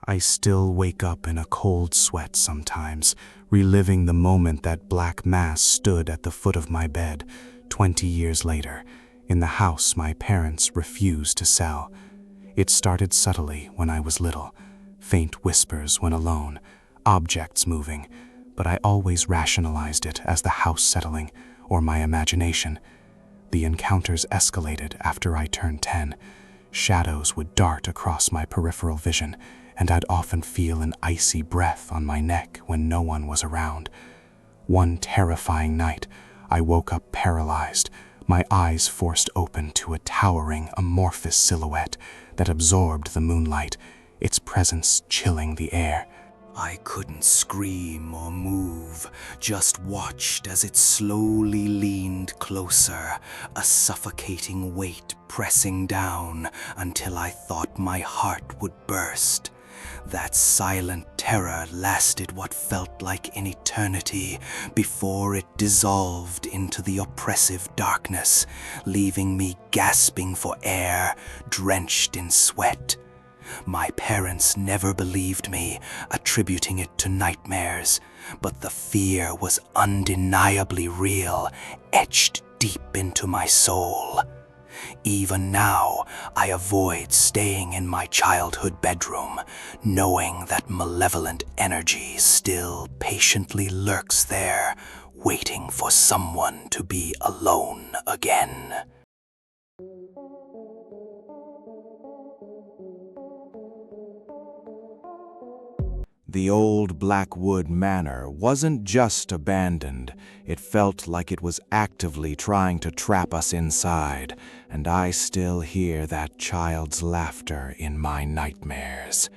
I still wake up in a cold sweat sometimes, reliving the moment that black mass stood at the foot of my bed 20 years later, in the house my parents refused to sell. It started subtly when I was little, faint whispers when alone, objects moving, but I always rationalized it as the house settling or my imagination. The encounters escalated after I turned 10. Shadows would dart across my peripheral vision, and I'd often feel an icy breath on my neck when no one was around. One terrifying night, I woke up paralyzed, my eyes forced open to a towering, amorphous silhouette that absorbed the moonlight, its presence chilling the air. I couldn't scream or move, just watched as it slowly leaned closer, a suffocating weight pressing down until I thought my heart would burst. That silent terror lasted what felt like an eternity before it dissolved into the oppressive darkness, leaving me gasping for air, drenched in sweat. My parents never believed me, attributing it to nightmares, but the fear was undeniably real, etched deep into my soul. Even now, I avoid staying in my childhood bedroom, knowing that malevolent energy still patiently lurks there, waiting for someone to be alone again. The old Blackwood Manor wasn't just abandoned, it felt like it was actively trying to trap us inside, and I still hear that child's laughter in my nightmares.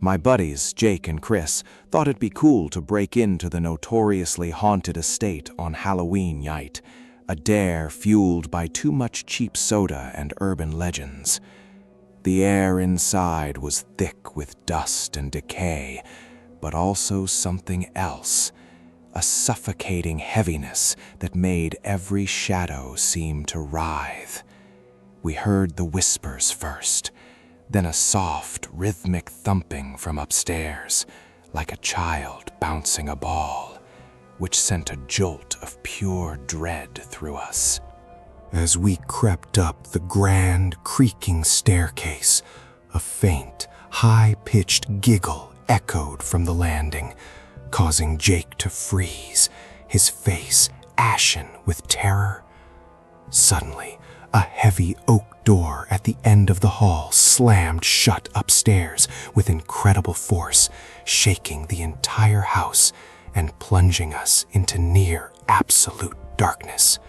My buddies, Jake and Chris, thought it'd be cool to break into the notoriously haunted estate on Halloween night, a dare fueled by too much cheap soda and urban legends. The air inside was thick with dust and decay, but also something else, a suffocating heaviness that made every shadow seem to writhe. We heard the whispers first, then a soft, rhythmic thumping from upstairs, like a child bouncing a ball, which sent a jolt of pure dread through us. As we crept up the grand, creaking staircase, a faint, high-pitched giggle echoed from the landing, causing Jake to freeze, his face ashen with terror. Suddenly, a heavy oak door at the end of the hall slammed shut upstairs with incredible force, shaking the entire house and plunging us into near absolute darkness.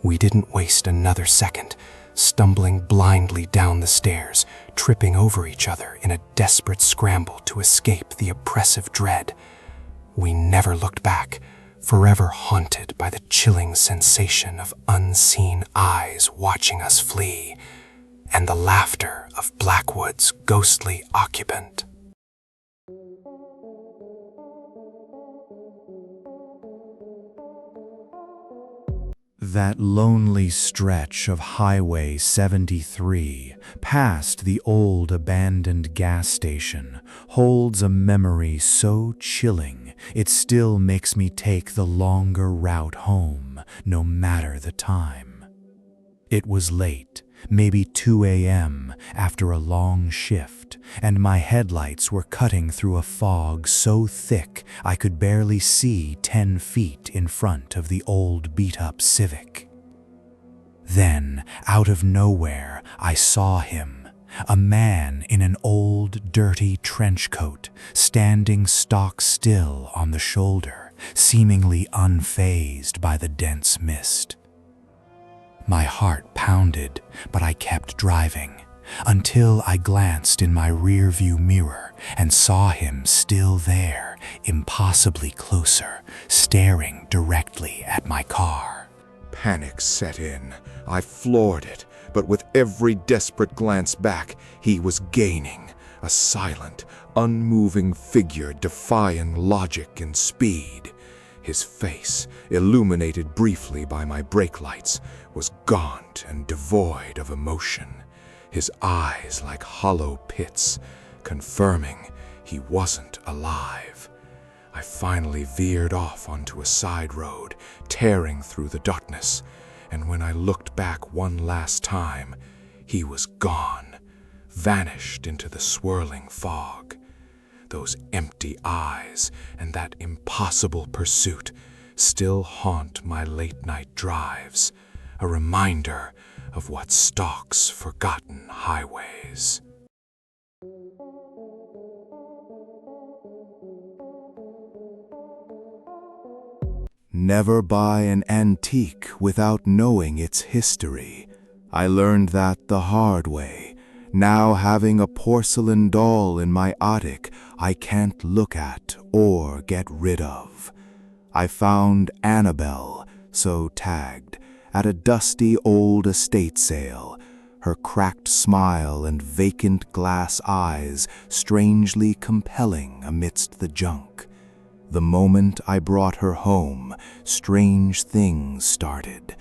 We didn't waste another second, stumbling blindly down the stairs, tripping over each other in a desperate scramble to escape the oppressive dread. We never looked back, forever haunted by the chilling sensation of unseen eyes watching us flee, and the laughter of Blackwood's ghostly occupant. That lonely stretch of Highway 73, past the old abandoned gas station, holds a memory so chilling it still makes me take the longer route home, no matter the time. It was late, maybe 2 a.m. after a long shift, and my headlights were cutting through a fog so thick I could barely see 10 feet in front of the old beat-up Civic. Then, out of nowhere, I saw him, a man in an old, dirty trench coat, standing stock still on the shoulder, seemingly unfazed by the dense mist. My heart pounded, but I kept driving, until I glanced in my rearview mirror and saw him still there, impossibly closer, staring directly at my car. Panic set in. I floored it, but with every desperate glance back, he was gaining, a silent, unmoving figure defying logic and speed. His face, illuminated briefly by my brake lights, was gaunt and devoid of emotion, his eyes like hollow pits, confirming he wasn't alive. I finally veered off onto a side road, tearing through the darkness, and when I looked back one last time, he was gone, vanished into the swirling fog. Those empty eyes and that impossible pursuit still haunt my late-night drives, a reminder of what stalks forgotten highways. Never buy an antique without knowing its history. I learned that the hard way. Now having a porcelain doll in my attic I can't look at or get rid of. I found Annabelle, so tagged, at a dusty old estate sale, her cracked smile and vacant glass eyes strangely compelling amidst the junk. The moment I brought her home, strange things started.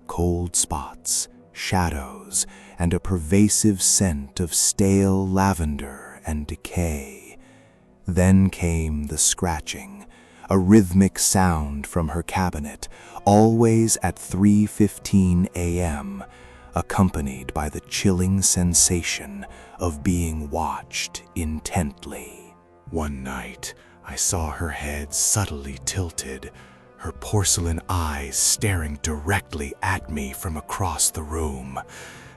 Cold spots, shadows, and a pervasive scent of stale lavender and decay. Then came the scratching, a rhythmic sound from her cabinet, always at 3:15 a.m., accompanied by the chilling sensation of being watched intently. One night, I saw her head subtly tilted, her porcelain eyes staring directly at me from across the room.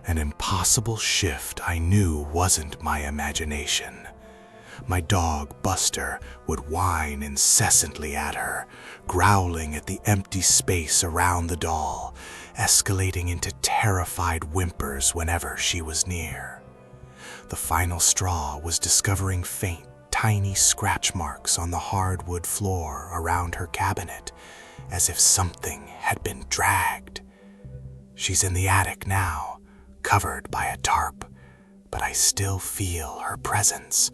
An impossible shift I knew wasn't my imagination. My dog, Buster, would whine incessantly at her, growling at the empty space around the doll, escalating into terrified whimpers whenever she was near. The final straw was discovering faint, tiny scratch marks on the hardwood floor around her cabinet, as if something had been dragged. She's in the attic now, covered by a tarp, but I still feel her presence,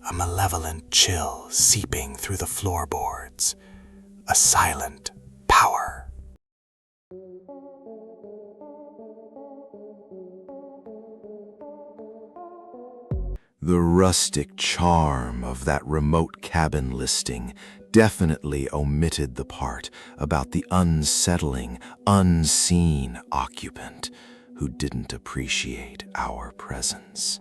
a malevolent chill seeping through the floorboards, a silent power. The rustic charm of that remote cabin listing definitely omitted the part about the unsettling, unseen occupant who didn't appreciate our presence.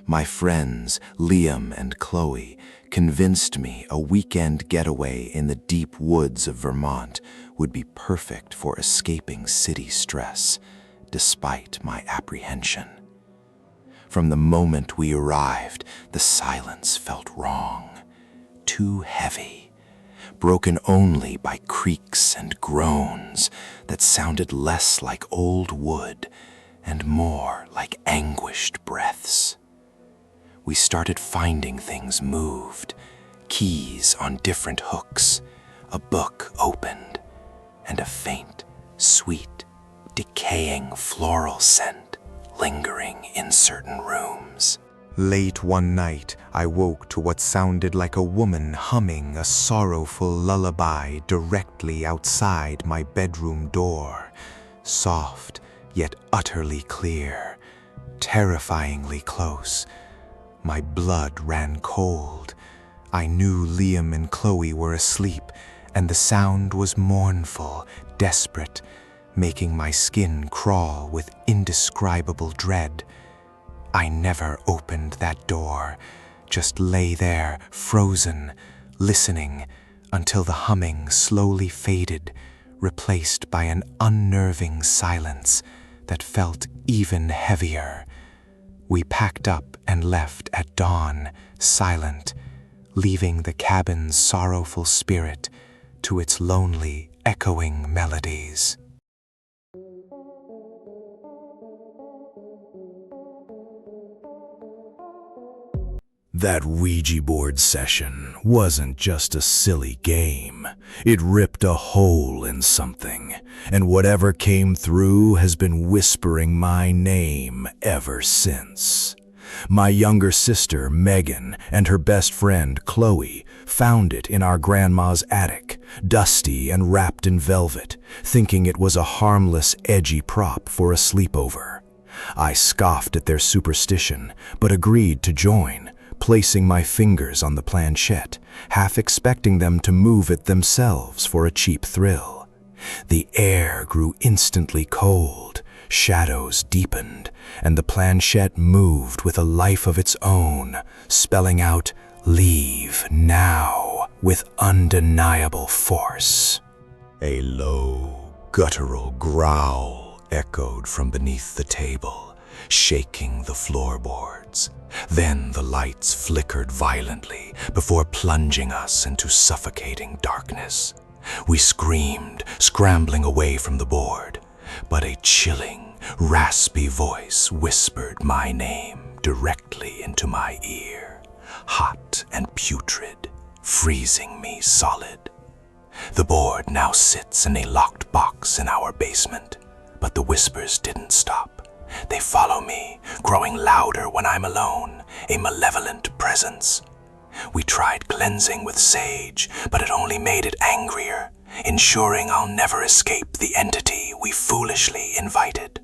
My friends, Liam and Chloe, convinced me a weekend getaway in the deep woods of Vermont would be perfect for escaping city stress, despite my apprehension. From the moment we arrived, the silence felt wrong, too heavy, broken only by creaks and groans that sounded less like old wood and more like anguished breaths. We started finding things moved, keys on different hooks, a book opened, and a faint, sweet, decaying floral scent lingering in certain rooms. Late one night, I woke to what sounded like a woman humming a sorrowful lullaby directly outside my bedroom door. Soft, yet utterly clear, terrifyingly close. My blood ran cold. I knew Liam and Chloe were asleep, and the sound was mournful, desperate, making my skin crawl with indescribable dread. I never opened that door, just lay there, frozen, listening, until the humming slowly faded, replaced by an unnerving silence that felt even heavier. We packed up and left at dawn, silent, leaving the cabin's sorrowful spirit to its lonely, echoing melodies. That Ouija board session wasn't just a silly game. It ripped a hole in something, and whatever came through has been whispering my name ever since. My younger sister, Megan, and her best friend, Chloe, found it in our grandma's attic, dusty and wrapped in velvet, thinking it was a harmless, edgy prop for a sleepover. I scoffed at their superstition, but agreed to join, placing my fingers on the planchette, half expecting them to move it themselves for a cheap thrill. The air grew instantly cold, shadows deepened, and the planchette moved with a life of its own, spelling out, "Leave now," with undeniable force. A low, guttural growl echoed from beneath the table, shaking the floorboards. Then the lights flickered violently before plunging us into suffocating darkness. We screamed, scrambling away from the board, but a chilling, raspy voice whispered my name directly into my ear, hot and putrid, freezing me solid. The board now sits in a locked box in our basement, but the whispers didn't stop. They follow me, growing louder when I'm alone, a malevolent presence. We tried cleansing with sage, but it only made it angrier, ensuring I'll never escape the entity we foolishly invited.